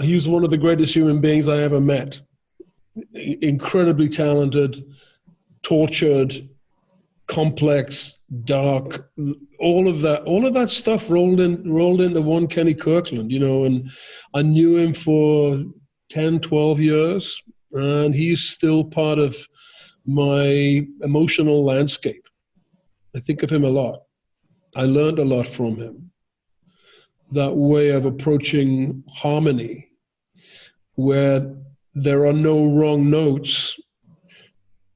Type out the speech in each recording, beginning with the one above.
He was one of the greatest human beings I ever met. Incredibly talented, tortured, complex, dark, all of that stuff rolled into one Kenny Kirkland, and I knew him for 10, 12 years, and he's still part of my emotional landscape. I think of him a lot. I learned a lot from him. That way of approaching harmony, where there are no wrong notes,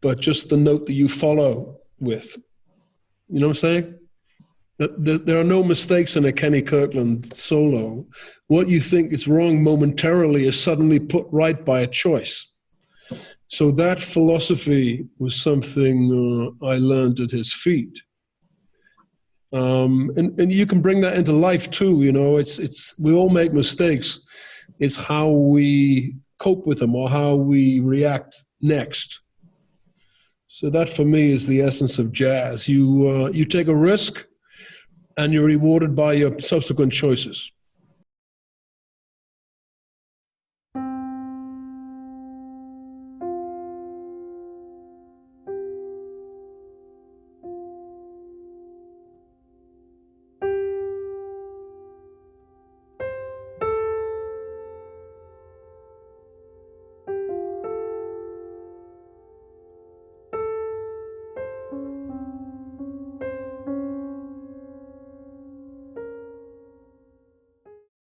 but just the note that you follow with. You know what I'm saying? There are no mistakes in a Kenny Kirkland solo. What you think is wrong momentarily is suddenly put right by a choice. So that philosophy was something I learned at his feet. And you can bring that into life too. It's we all make mistakes. It's how we cope with them or how we react next. So that for me is the essence of jazz. You take a risk and you're rewarded by your subsequent choices.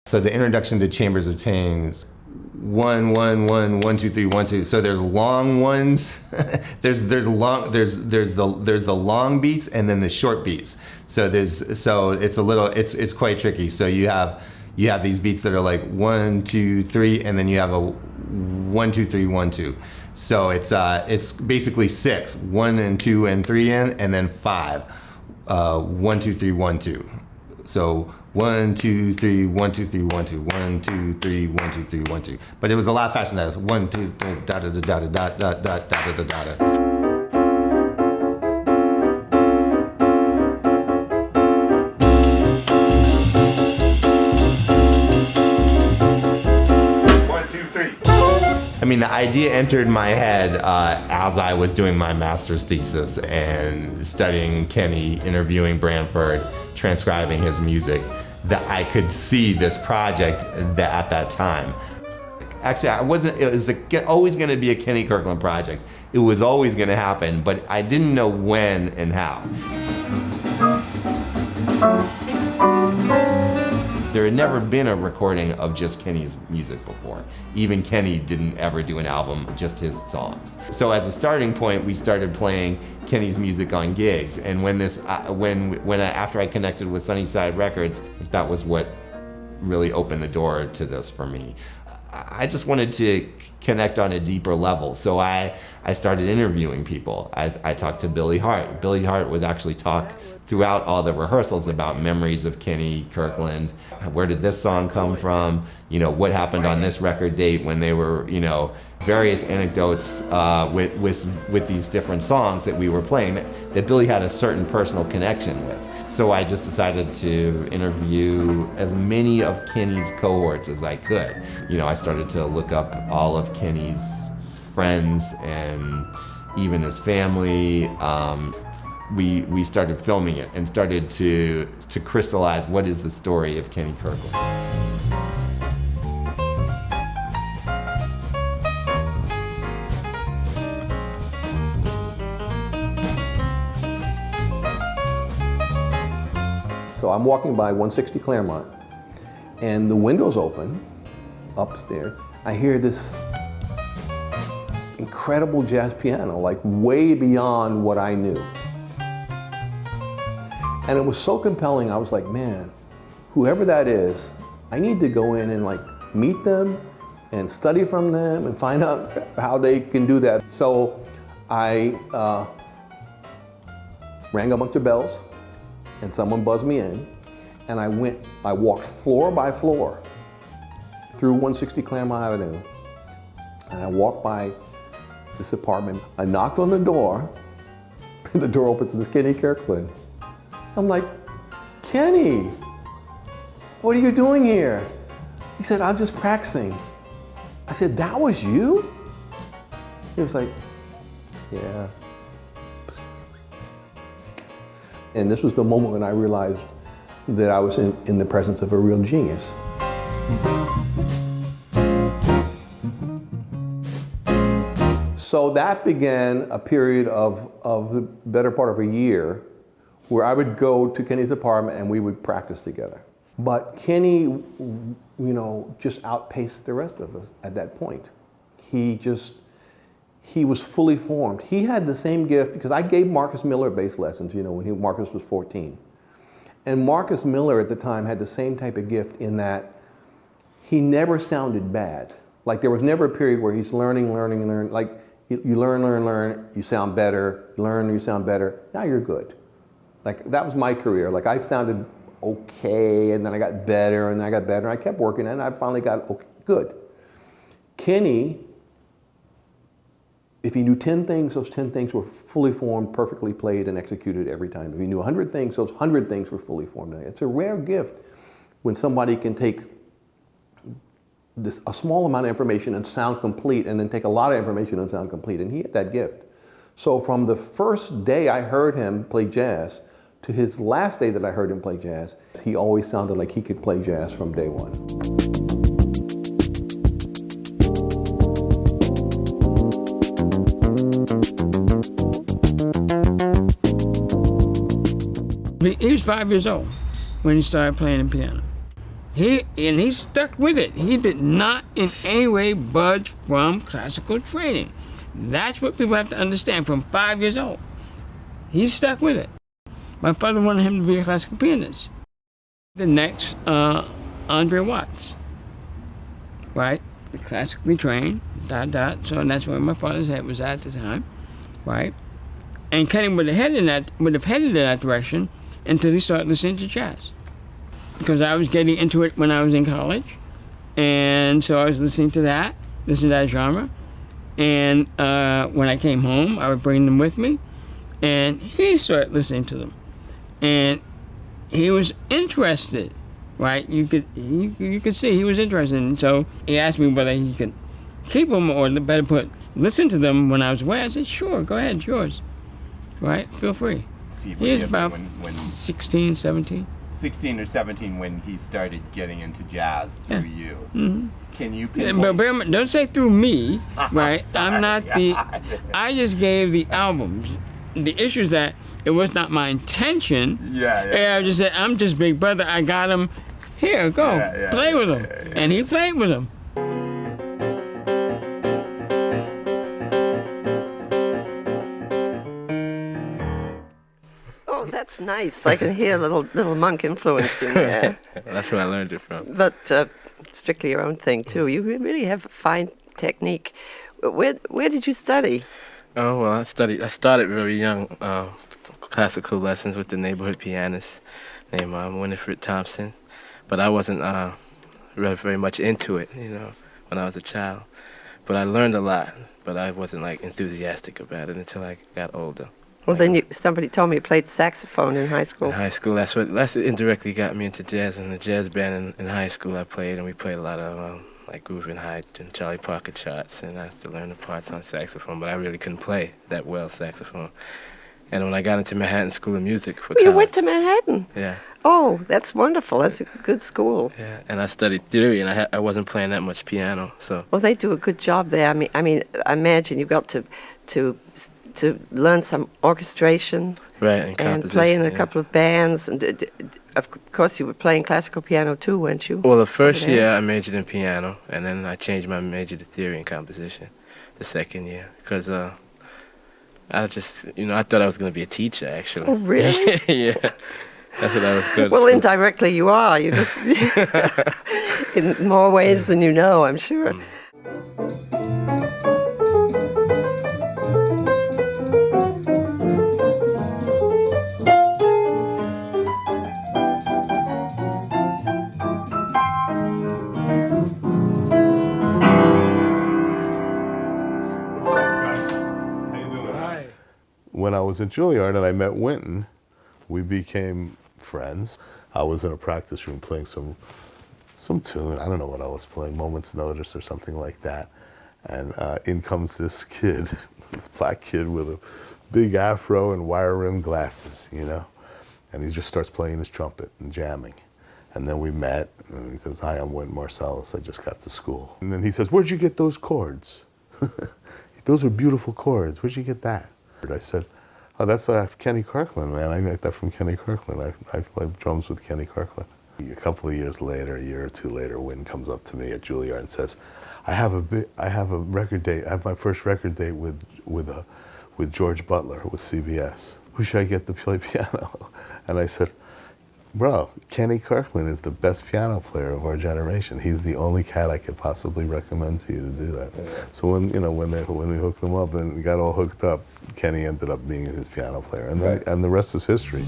So the introduction to Chambers of Tain, 1 1 1 1 2 3 1 2. So there's long ones. there's the long beats and then the short beats. So it's quite tricky. So you have these beats that are like 1 2 3, and then you have a 1 2 3 1 2. So it's basically 6, 1 and 2 and 3 in, and then 5, 1 2 3 1 2. So 1 2 3 1 2 3 1 2 1 2 3 1 2 3 1 2. But it was a lot faster than that. It was 1 2 da da da da da da da da da da da. I mean, the idea entered my head as I was doing my master's thesis and studying Kenny, interviewing Branford, transcribing his music, that I could see this project at that time. Actually, it was always going to be a Kenny Kirkland project. It was always going to happen, but I didn't know when and how. There had never been a recording of just Kenny's music before. Even Kenny didn't ever do an album, just his songs. So as a starting point, we started playing Kenny's music on gigs. And after I connected with Sunnyside Records, that was what really opened the door to this for me. I just wanted to connect on a deeper level. So I started interviewing people. I talked to Billy Hart. Billy Hart was actually talk throughout all the rehearsals about memories of Kenny Kirkland. Where did this song come from? What happened on this record date when they were, various anecdotes with these different songs that we were playing that Billy had a certain personal connection with. So I just decided to interview as many of Kenny's cohorts as I could. I started to look up all of Kenny's friends and even his family. We started filming it and started to crystallize what is the story of Kenny Kirkland. So I'm walking by 160 Claremont, and the window's open upstairs. I hear this incredible jazz piano, like way beyond what I knew. And it was so compelling, I was like, man, whoever that is, I need to go in and meet them and study from them and find out how they can do that. So I rang a bunch of bells, and someone buzzed me in, and I walked floor by floor through 160 Claremont Avenue, and I walked by this apartment. I knocked on the door, and the door opens to this Kenny Kirkland. I'm like, Kenny, what are you doing here? He said, I'm just practicing. I said, that was you? He was like, yeah. And this was the moment when I realized that I was in the presence of a real genius. So that began a period of the better part of a year where I would go to Kenny's apartment and we would practice together. But Kenny, you know, just outpaced the rest of us at that point. He was fully formed. He had the same gift, because I gave Marcus Miller bass lessons, you know, when Marcus was 14. And Marcus Miller at the time had the same type of gift in that he never sounded bad. Like there was never a period where he's learning. Like you learn, you sound better, learn, you sound better, now you're good. Like that was my career. Like I sounded okay, and then I got better, and then I got better, and I kept working, and I finally got okay, good. Kenny, if he knew 10 things, those 10 things were fully formed, perfectly played, and executed every time. If he knew 100 things, those 100 things were fully formed. It's a rare gift when somebody can take a small amount of information and sound complete, and then take a lot of information and sound complete, and he had that gift. So from the first day I heard him play jazz to his last day that I heard him play jazz, he always sounded like he could play jazz from day one. He was 5 years old when he started playing the piano. He stuck with it. He did not in any way budge from classical training. That's what people have to understand from 5 years old. He stuck with it. My father wanted him to be a classical pianist. The next, Andre Watts, right? Classically trained, So that's where my father's head was at the time, right? And Kenny would have headed in that direction until he started listening to jazz. Because I was getting into it when I was in college. And so I was listening to that genre. And when I came home, I would bring them with me. And he started listening to them. And he was interested, right? You could see he was interested. And so he asked me whether he could keep them or better put, listen to them when I was away. I said, sure, go ahead, it's yours. Right? Feel free. He was about 16, 17. 16 or 17 when he started getting into jazz through you. Mm-hmm. Can you pinpoint? But don't say through me, right? I'm not I just gave the albums. The issue is that it was not my intention. I just said, I'm just big brother. I got him. Here, go. Play with him. And he played with him. That's nice. I can hear a little monk influence in there. That's where I learned it from. But strictly your own thing too. You really have a fine technique. Where did you study? Oh well, I started very young. Classical lessons with the neighborhood pianist named Winifred Thompson. But I wasn't very much into it, you know, when I was a child. But I learned a lot. But I wasn't like enthusiastic about it until I got older. Well, then somebody told me you played saxophone in high school. In high school, that's what indirectly got me into jazz. In the jazz band in high school, I played, and we played a lot of like Groove and Hyde and Charlie Parker charts, and I had to learn the parts on saxophone, but I really couldn't play that well saxophone. And when I got into Manhattan School of Music for college, you went to Manhattan? Yeah. Oh, that's wonderful. That's a good school. Yeah, and I studied theory, and I wasn't playing that much piano, so. Well, they do a good job there. I mean, I imagine you got to learn some orchestration, right, and play in a couple of bands. And of course, you were playing classical piano too, weren't you? Well, the first year I majored in piano, and then I changed my major to theory and composition the second year, because I just, I thought I was going to be a teacher, actually. Oh, really? Yeah. That's what I was good. Well, indirectly you are. You just in more ways than you know, I'm sure. When I was at Juilliard and I met Wynton, we became friends. I was in a practice room playing some some tune. I don't know what I was playing, Moment's Notice or something like that. And in comes this kid, this black kid with a big afro and wire rim glasses, you know? And he just starts playing his trumpet and jamming. And then we met, and he says, "Hi, I'm Wynton Marsalis. I just got to school." And then he says, "Where'd you get those chords?" "Those are beautiful chords. Where'd you get that?" I said, "Oh, that's Kenny Kirkland, man. I got that from Kenny Kirkland. I play drums with Kenny Kirkland." A couple of years later, a year or two later, Wynn comes up to me at Juilliard and says, I have a record date. I have my first record date with George Butler with CBS. Who should I get to play piano?" And I said, "Bro, Kenny Kirkland is the best piano player of our generation. He's the only cat I could possibly recommend to you to do that." Yeah. So when we hooked them up and we got all hooked up, Kenny ended up being his piano player, and then and the rest is history.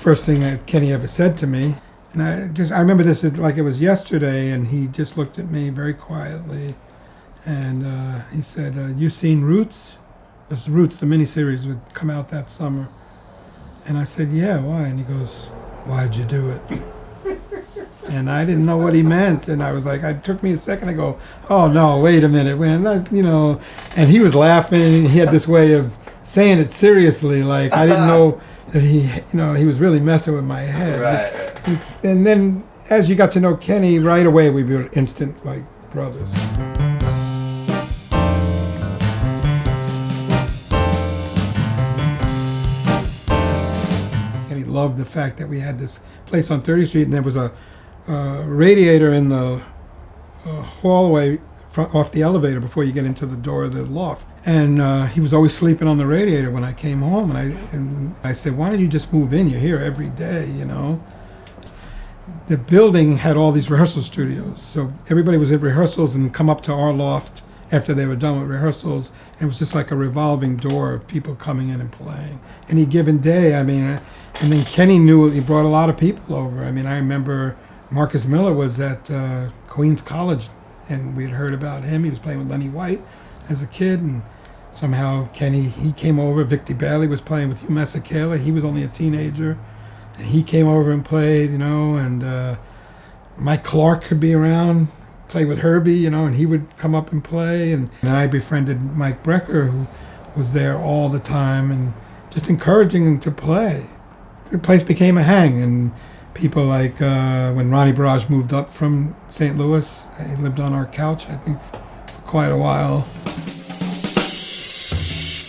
First thing that Kenny ever said to me, and I remember this like it was yesterday, and he just looked at me very quietly, and he said, "You've seen Roots?" Because Roots, the miniseries, would come out that summer. And I said, "Yeah, why?" And he goes, "Why'd you do it?" And I didn't know what he meant, and I was like, it took me a second to go, "Oh no, wait a minute, man," and he was laughing. He had this way of saying it seriously, like I didn't know that he was really messing with my head. Right. And then as you got to know Kenny, right away we were instant like brothers. Kenny loved the fact that we had this place on 30th Street, and there was a radiator in the hallway off the elevator before you get into the door of the loft. And he was always sleeping on the radiator when I came home. And I said, "Why don't you just move in? You're here every day, you know?" The building had all these rehearsal studios. So everybody was at rehearsals and come up to our loft after they were done with rehearsals. And it was just like a revolving door of people coming in and playing. Any given day, and then Kenny knew he brought a lot of people over. I remember Marcus Miller was at Queens College, and we had heard about him. He was playing with Lenny White as a kid, and somehow he came over. Victor Bailey was playing with Hugh Masekela. He was only a teenager, and he came over and played, and Mike Clark could be around, play with Herbie, and he would come up and play, and I befriended Mike Brecker, who was there all the time, and just encouraging him to play. The place became a hang, and people like when Ronnie Barrage moved up from St. Louis, he lived on our couch, I think, for quite a while.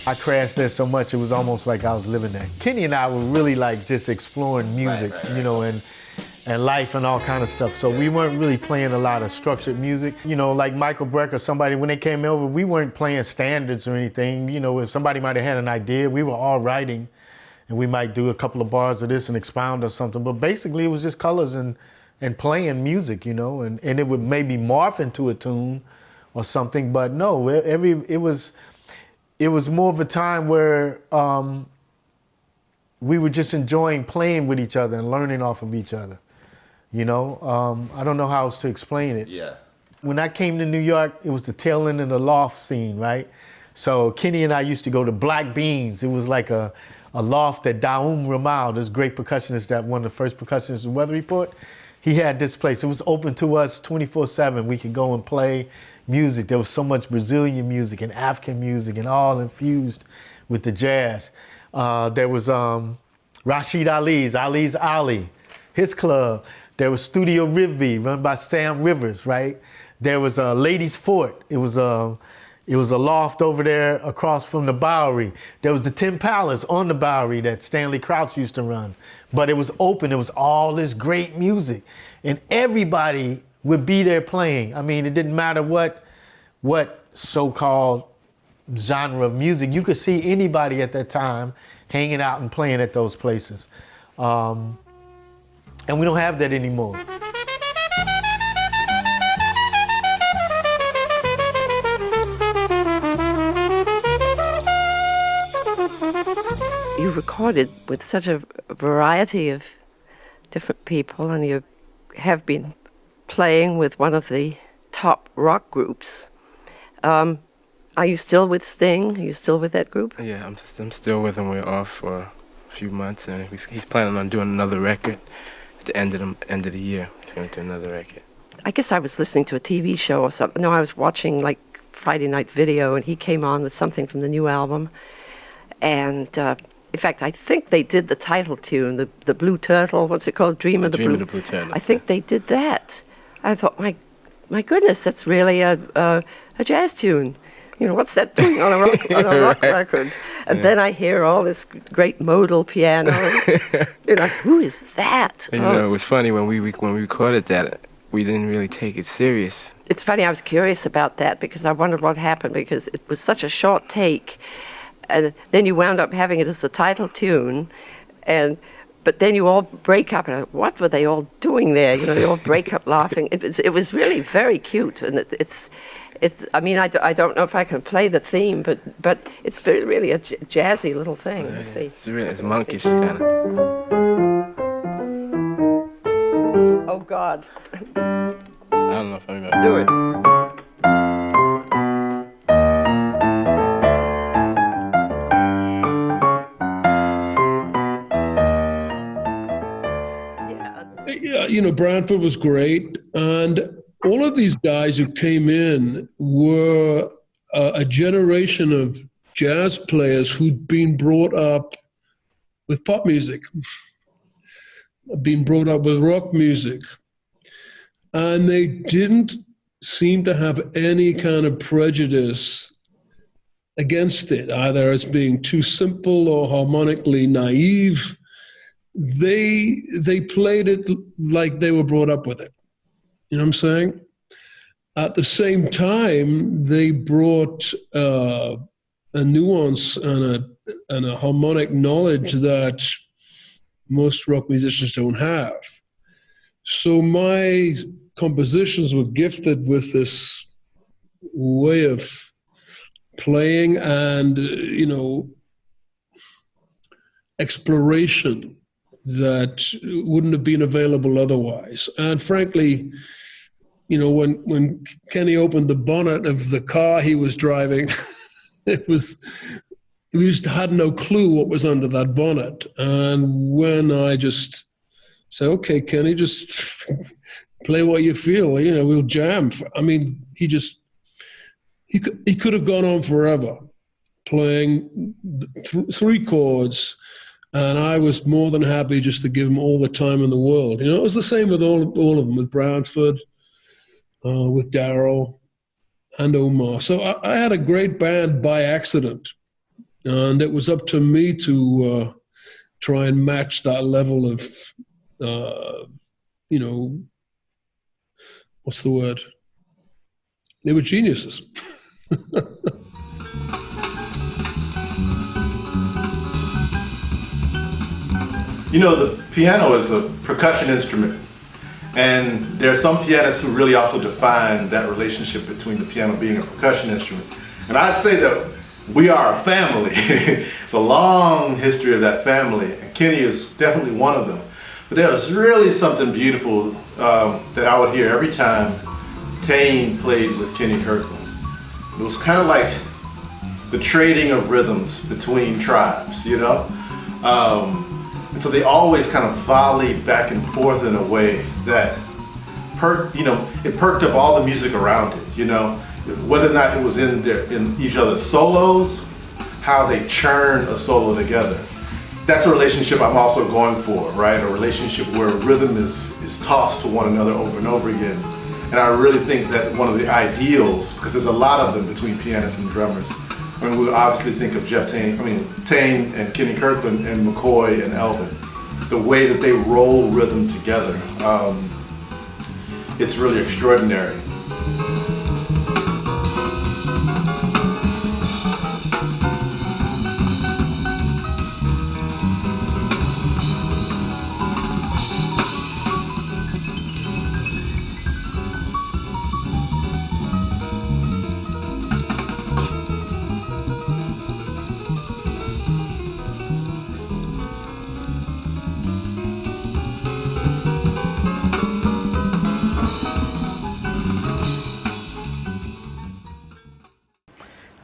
I crashed there so much, it was almost like I was living there. Kenny and I were really like just exploring music, and life and all kind of stuff. So we weren't really playing a lot of structured music. Like Michael Breck or somebody, when they came over, we weren't playing standards or anything. If somebody might have had an idea, we were all writing, and we might do a couple of bars of this and expound or something. But basically it was just colors and playing music, and it would maybe morph into a tune or something. But no, it was more of a time where we were just enjoying playing with each other and learning off of each other. I don't know how else to explain it. Yeah. When I came to New York, it was the tail end of the Loft Scene, right? So Kenny and I used to go to Black Beans. It was like a loft that Daoum Ramal, this great percussionist, that one of the first percussionists in Weather Report, he had this place. It was open to us 24/7. We could go and play music. There was so much Brazilian music and African music and all infused with the jazz. There was Rashid Ali's Ali, his club. There was Studio Rivby, run by Sam Rivers, right? There was Ladies Fort. It was a loft over there across from the Bowery. There was the Tin Palace on the Bowery that Stanley Crouch used to run. But it was open. It was all this great music. And everybody would be there playing. It didn't matter what so-called genre of music. You could see anybody at that time hanging out and playing at those places. And we don't have that anymore. you recorded with such a variety of different people, and you have been playing with one of the top rock groups. Are you still with Sting? Are you still with that group? Yeah, I'm still with him. We're off for a few months, and he's planning on doing another record at the end of the year. He's going to do another record. I guess I was listening to a TV show or something. No, I was watching like Friday Night Video, and he came on with something from the new album. And in fact, I think they did the title tune, the Blue Turtle. What's it called? Dream of the Blue Turtle. I think they did that. I thought, my goodness, that's really a jazz tune. You know, what's that doing on a rock record? And then I hear all this great modal piano. You're like, who is that? And, it was funny when we recorded that. We didn't really take it serious. It's funny, I was curious about that because I wondered what happened, because it was such a short take. And then you wound up having it as the title tune, but then you all break up, and what were they all doing there? You know, they all break up laughing. It was really very cute, and it's. I mean, I don't know if I can play the theme, but it's really a jazzy little thing. Yeah, Let's see. It's monkish kind of. Oh God. I don't know if I'm gonna do it. Yeah, you know, Branford was great, and all of these guys who came in were a generation of jazz players who'd been brought up with pop music, been brought up with rock music, and they didn't seem to have any kind of prejudice against it, either as being too simple or harmonically naive. They played it like they were brought up with it. You know what I'm saying? At the same time, they brought a nuance and a harmonic knowledge that most rock musicians don't have. So my compositions were gifted with this way of playing and, you know, exploration that wouldn't have been available otherwise. And frankly, you know, when Kenny opened the bonnet of the car he was driving, we just had no clue what was under that bonnet. And when I just said, okay, Kenny, just play what you feel, you know, we'll jam. I mean, he could have gone on forever playing three chords, and I was more than happy just to give him all the time in the world. You know, it was the same with all of them, with Branford, with Darryl, and Omar. So I had a great band by accident, and it was up to me to try and match that level of, you know, what's the word? They were geniuses. You know, the piano is a percussion instrument, and there are some pianists who really also define that relationship between the piano being a percussion instrument. And I'd say that we are a family. It's a long history of that family, and Kenny is definitely one of them. But there was really something beautiful that I would hear every time Tain played with Kenny Kirkland. It was kind of like the trading of rhythms between tribes, you know? And so they always kind of volleyed back and forth in a way that it perked up all the music around it, you know? Whether or not it was in each other's solos, how they churn a solo together. That's a relationship I'm also going for, right? A relationship where rhythm is tossed to one another over and over again. And I really think that one of the ideals, because there's a lot of them between pianists and drummers. I mean, we obviously think of Tain and Kenny Kirkland and McCoy and Elvin. The way that they roll rhythm together, it's really extraordinary.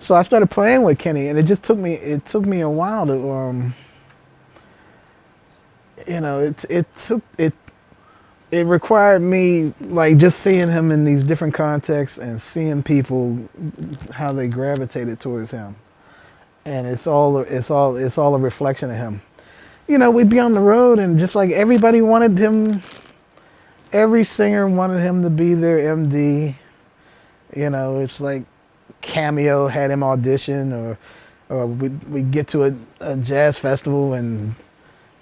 so I started playing with Kenny, and it took me a while to, it required me, like, just seeing him in these different contexts and seeing people, how they gravitated towards him. And it's all a reflection of him. We'd be on the road, and just like everybody wanted him, every singer wanted him to be their MD. It's like Cameo had him audition, or we'd get to a jazz festival, and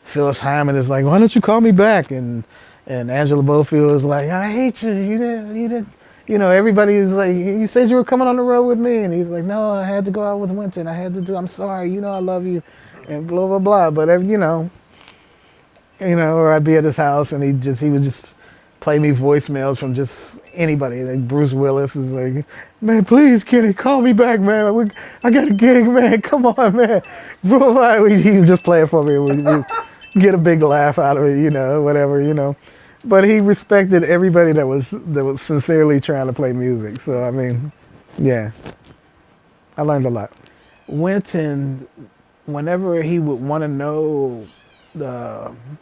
Phyllis Hyman is like, "Why don't you call me back?" And Angela Bofield is like, "I hate you. You didn't." Everybody is like, "You said you were coming on the road with me," and he's like, "No, I had to go out with Wynton. I had to do. I'm sorry. I love you," and blah blah blah. But or I'd be at his house, and he would just play me voicemails from just anybody. Like Bruce Willis is like, "Man, please, Kenny, call me back, man. I got a gig, man. Come on, man." He would just play it for me. We'd get a big laugh out of it, whatever. But he respected everybody that was sincerely trying to play music. So I mean, yeah, I learned a lot. Wynton, whenever he would want to know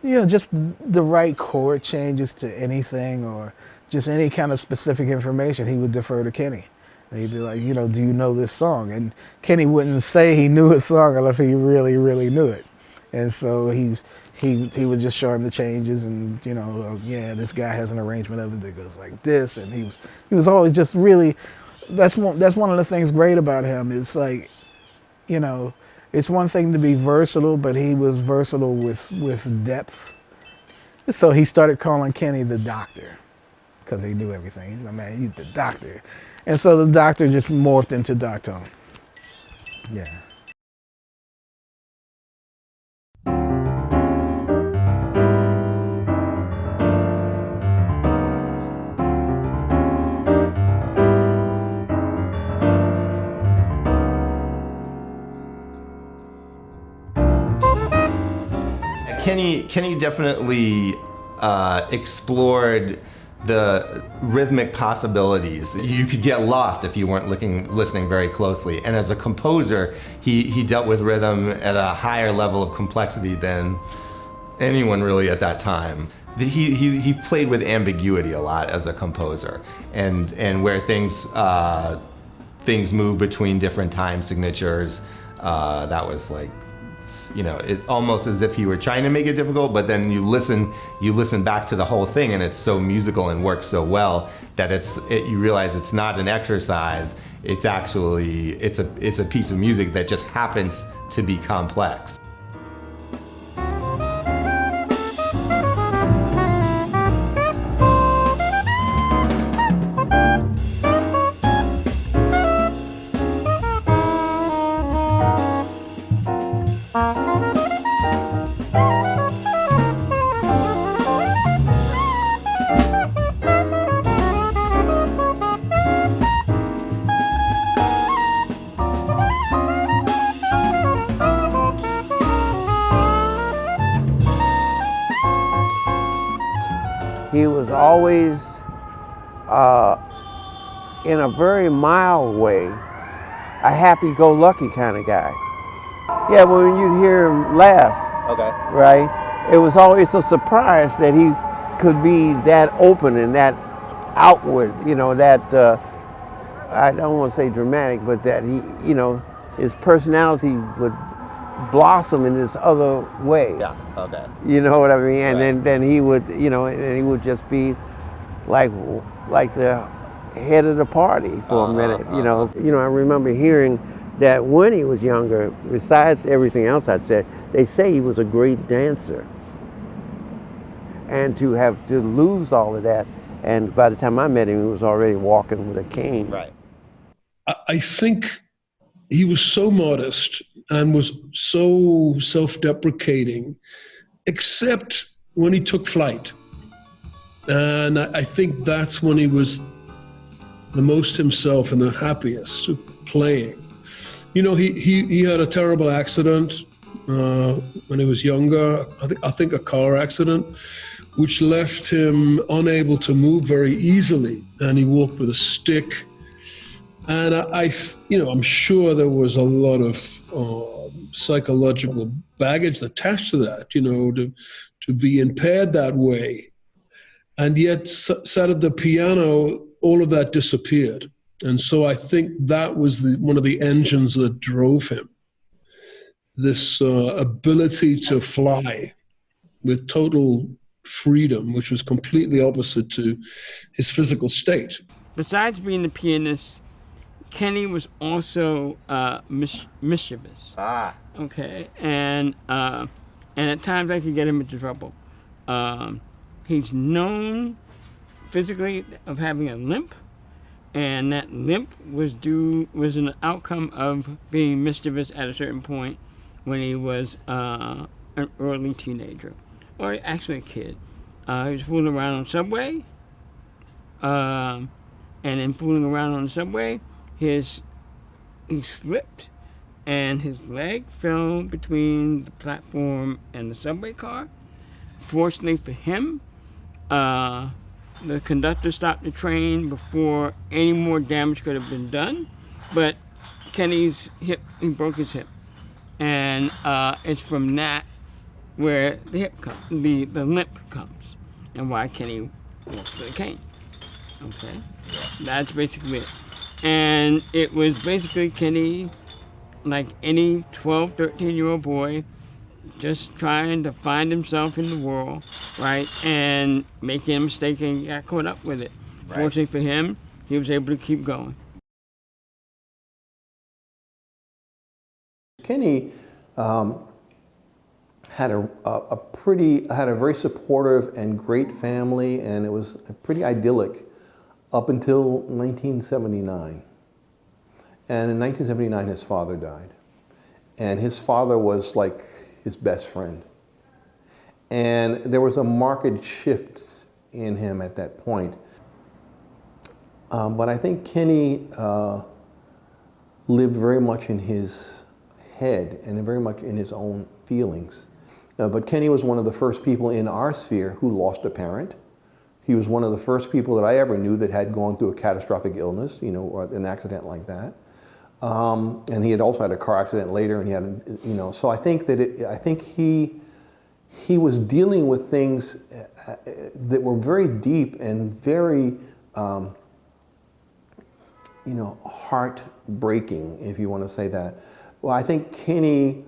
just the right chord changes to anything, or just any kind of specific information, he would defer to Kenny. And he'd be like, "Do you know this song?" And Kenny wouldn't say he knew a song unless he really, really knew it. And so he would just show him the changes, and this guy has an arrangement of it that goes like this, and he was always just really. That's one of the things great about him. It's like, it's one thing to be versatile, but he was versatile with depth. So he started calling Kenny the doctor, because he knew everything. He's like, "Man, you're the doctor," and so the doctor just morphed into Doctone. Yeah. Kenny definitely explored the rhythmic possibilities. You could get lost if you weren't listening very closely. And as a composer, he dealt with rhythm at a higher level of complexity than anyone really at that time. He played with ambiguity a lot as a composer, and where things move between different time signatures. That was like, it almost as if he were trying to make it difficult, but then you listen back to the whole thing, and it's so musical and works so well that you realize it's not an exercise. It's actually it's a piece of music that just happens to be complex. He was always, in a very mild way, a happy-go-lucky kind of guy. Yeah, when you'd hear him laugh, Okay. right, it was always a surprise that he could be that open and that outward, that, I don't want to say dramatic, but that he, his personality would blossom in this other way. Yeah, okay. You know what I mean? And Right. then he would, and he would just be like the head of the party for a minute. I remember hearing that when he was younger, besides everything else I said, they say he was a great dancer. And to lose all of that, and by the time I met him, he was already walking with a cane. Right. I think he was so modest and was so self-deprecating, except when he took flight. And I think that's when he was the most himself and the happiest playing. He had a terrible accident when he was younger. I think a car accident, which left him unable to move very easily, and he walked with a stick. And I'm sure there was a lot of psychological baggage attached to that, to be impaired that way. And yet, sat at the piano, all of that disappeared. And so I think that was one of the engines that drove him. This ability to fly with total freedom, which was completely opposite to his physical state. Besides being a pianist, Kenny was also mischievous. Okay, and at times I could get him into trouble. He's known physically of having a limp, and that limp was an outcome of being mischievous at a certain point when he was an early teenager, or actually a kid. He was fooling around on the subway, and in fooling around on the subway, he slipped, and his leg fell between the platform and the subway car. Fortunately for him, the conductor stopped the train before any more damage could have been done, but Kenny's hip, he broke his hip. And it's from that where the limp comes, and why Kenny walks with a cane. Okay, that's basically it. And it was basically Kenny, like any 12, 13-year-old boy, just trying to find himself in the world, right, and making a mistake and got caught up with it. Right. Fortunately for him, he was able to keep going. Kenny had a very supportive and great family, and it was pretty idyllic up until 1979. And in 1979, his father died. And his father was like his best friend. And there was a marked shift in him at that point. But I think Kenny lived very much in his head and very much in his own feelings. But Kenny was one of the first people in our sphere who lost a parent. He was one of the first people that I ever knew that had gone through a catastrophic illness, or an accident like that. And he had also had a car accident later, and he had, so I think that he was dealing with things that were very deep and very, heartbreaking, if you want to say that. Well, I think Kenny,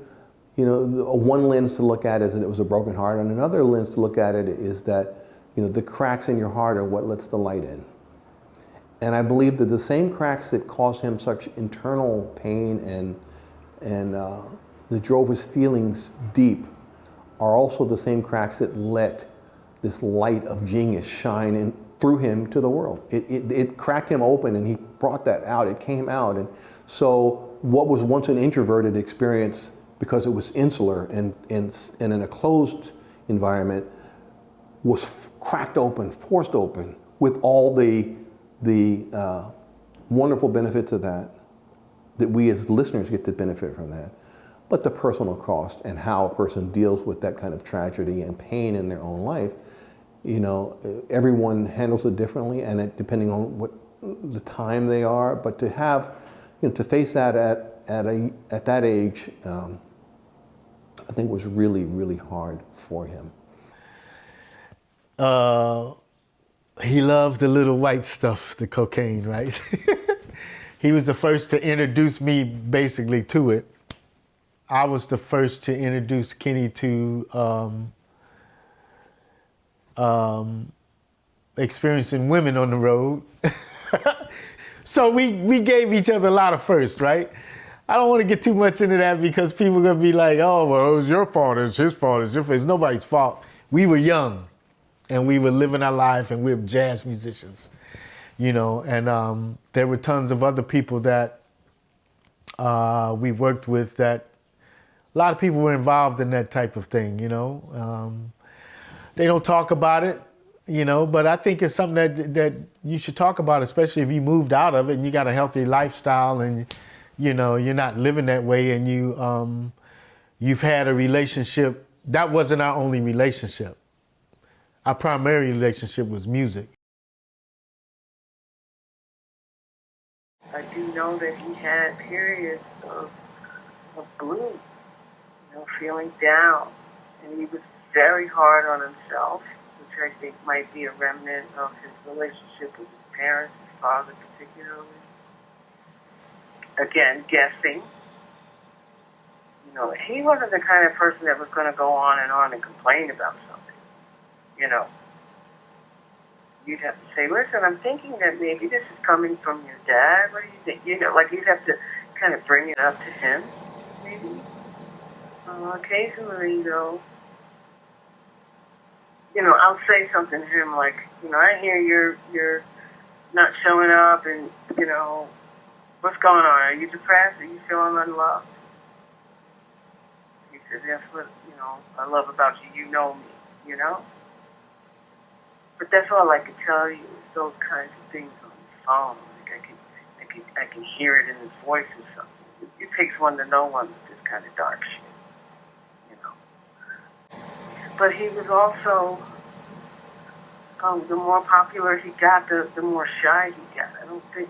one lens to look at is that it was a broken heart, and another lens to look at it is that, the cracks in your heart are what lets the light in. And I believe that the same cracks that caused him such internal pain and that drove his feelings deep are also the same cracks that let this light of genius shine in through him to the world. It cracked him open, and he brought that out. It came out. And so what was once an introverted experience, because it was insular and in a closed environment, was cracked open, forced open, with all the wonderful benefits of that we as listeners get to benefit from that. But the personal cost and how a person deals with that kind of tragedy and pain in their own life, everyone handles it differently, and depending on what the time they are. But to have, to face that at that age, I think was really, really hard for him. He loved the little white stuff, the cocaine, right? He was the first to introduce me basically to it. I was the first to introduce Kenny to experiencing women on the road. So we gave each other a lot of firsts, right? I don't want to get too much into that because people are going to be like, oh, well, it was your fault, it's his fault, it's your fault. It's nobody's fault. We were young, and we were living our life, and we were jazz musicians, and there were tons of other people that we worked with that a lot of people were involved in that type of thing, They don't talk about it, but I think it's something that you should talk about, especially if you moved out of it and you got a healthy lifestyle and, you're not living that way, and you've had a relationship. That wasn't our only relationship. Our primary relationship was music. I do know that he had periods of gloom, feeling down. And he was very hard on himself, which I think might be a remnant of his relationship with his parents, his father particularly. Again, guessing. He wasn't the kind of person that was going to go on and complain about something. You'd have to say, listen, I'm thinking that maybe this is coming from your dad. What do you think? You'd have to kind of bring it up to him, maybe. Occasionally, though, I'll say something to him like, I hear you're not showing up, and, what's going on? Are you depressed? Are you feeling unloved? He said, that's what, I love about you. You know me, But that's all I can tell you is those kinds of things on the phone. Like I can hear it in his voice or something. It takes one to know one with this kind of dark shit, But he was also, the more popular he got, the more shy he got.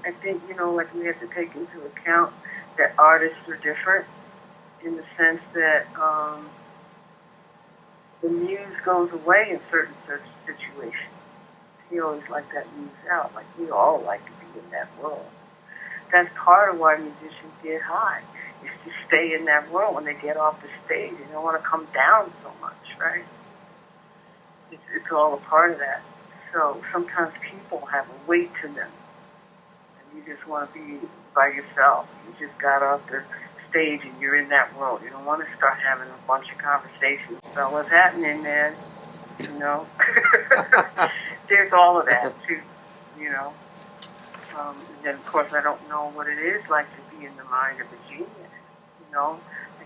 I think, like we have to take into account that artists are different in the sense that the muse goes away in certain situations. He always liked that muse out, like we all like to be in that world. That's part of why musicians get high, is to stay in that world when they get off the stage. They don't want to come down so much, right? It's all a part of that. So sometimes people have a weight to them, and you just want to be by yourself. You just got off the stage and you're in that world. You don't want to start having a bunch of conversations about what's happening, man. There's all of that too, And then of course I don't know what it is like to be in the mind of a genius. I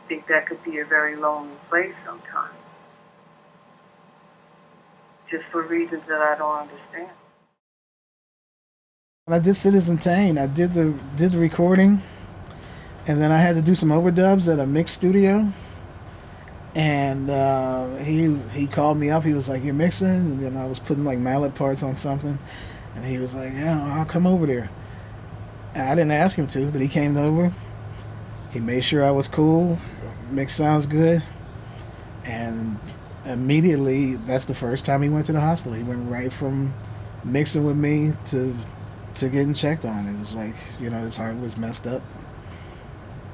think that could be a very lonely place sometimes, just for reasons that I don't understand. I did Citizen Tain. I did the recording, and then I had to do some overdubs at a mix studio. And he called me up. He was like, "You're mixing?" And then I was putting like mallet parts on something, and he was like, "Yeah, I'll come over there." And I didn't ask him to, but he came over. He made sure I was cool. Mix sounds good, and immediately that's the first time he went to the hospital. He went right from mixing with me to getting checked on. It was like, his heart was messed up.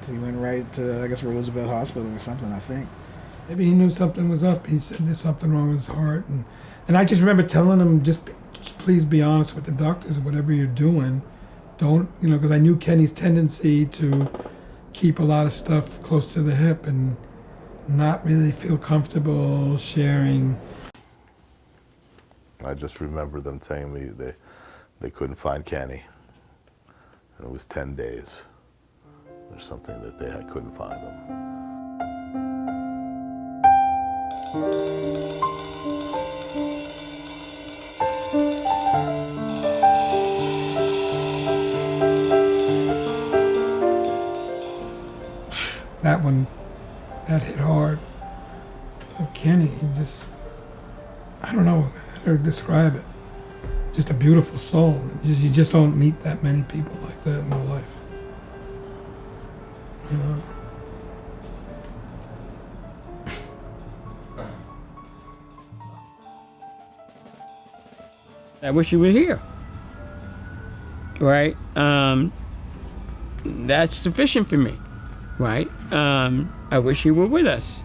He went right to, I guess, Roosevelt Hospital or something, I think. Maybe he knew something was up. He said there's something wrong with his heart. And I just remember telling him, just please be honest with the doctors, whatever you're doing. Don't, because I knew Kenny's tendency to keep a lot of stuff close to the hip and not really feel comfortable sharing. I just remember them telling me they couldn't find Kenny. And it was 10 days or something that I couldn't find him. That one, that hit hard. Kenny, he just, I don't know how to describe it. Just a beautiful soul. You just don't meet that many people like that in your life. I wish you were here. Right? That's sufficient for me. Right? I wish he were with us.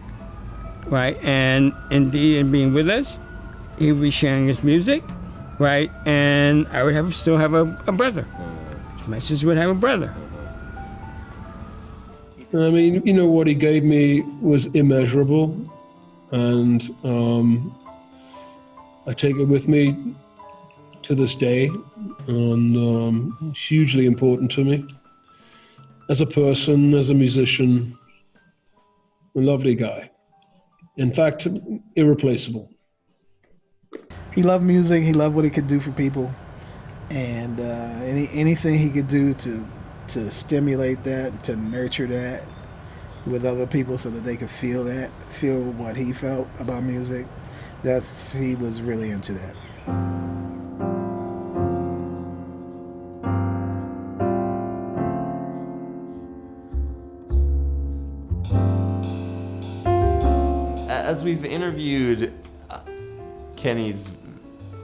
Right? And indeed, in being with us, he would be sharing his music. Right? And I would still have a brother. My sister would have a brother. I mean, what he gave me was immeasurable. And I take it with me to this day, and it's hugely important to me. As a person, as a musician, a lovely guy. In fact, irreplaceable. He loved music. He loved what he could do for people, and anything he could do to stimulate that, to nurture that with other people, so that they could feel what he felt about music. He was really into that. interviewed Kenny's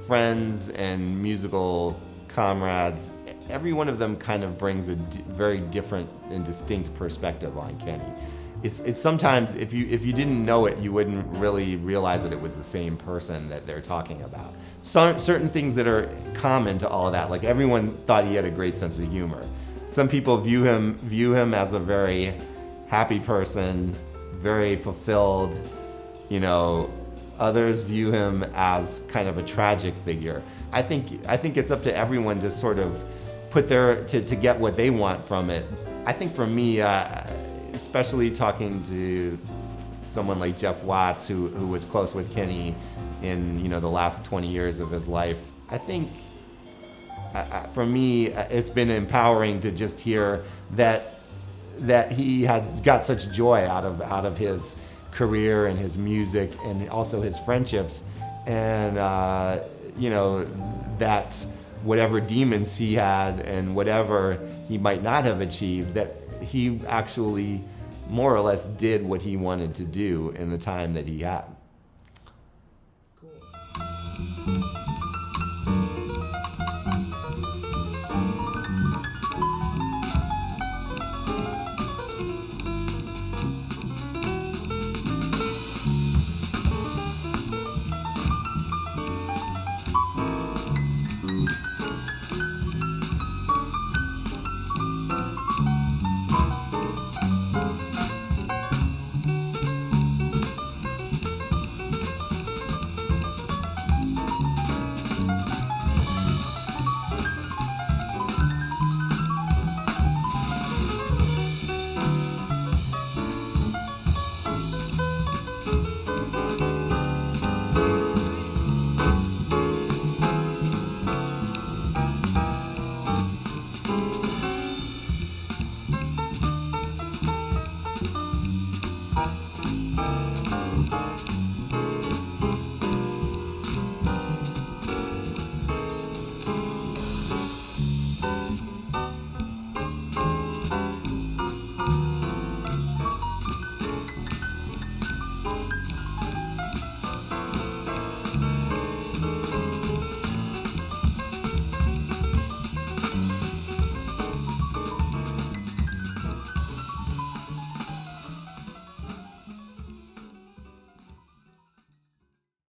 friends and musical comrades, every one of them kind of brings a very different and distinct perspective on Kenny. It's sometimes, if you didn't know it, you wouldn't really realize that it was the same person that they're talking about. Certain things that are common to all of that, like everyone thought he had a great sense of humor. Some people view him as a very happy person, very fulfilled, you know. Others view him as kind of a tragic figure. I think it's up to everyone to sort of put to get what they want from it. I think for me, especially talking to someone like Jeff Watts, who was close with Kenny in, you know, the last 20 years of his life, I think for me, it's been empowering to just hear that he had got such joy out of his career and his music and also his friendships, and you know, that whatever demons he had and whatever he might not have achieved, that he actually more or less did what he wanted to do in the time that he had. Cool.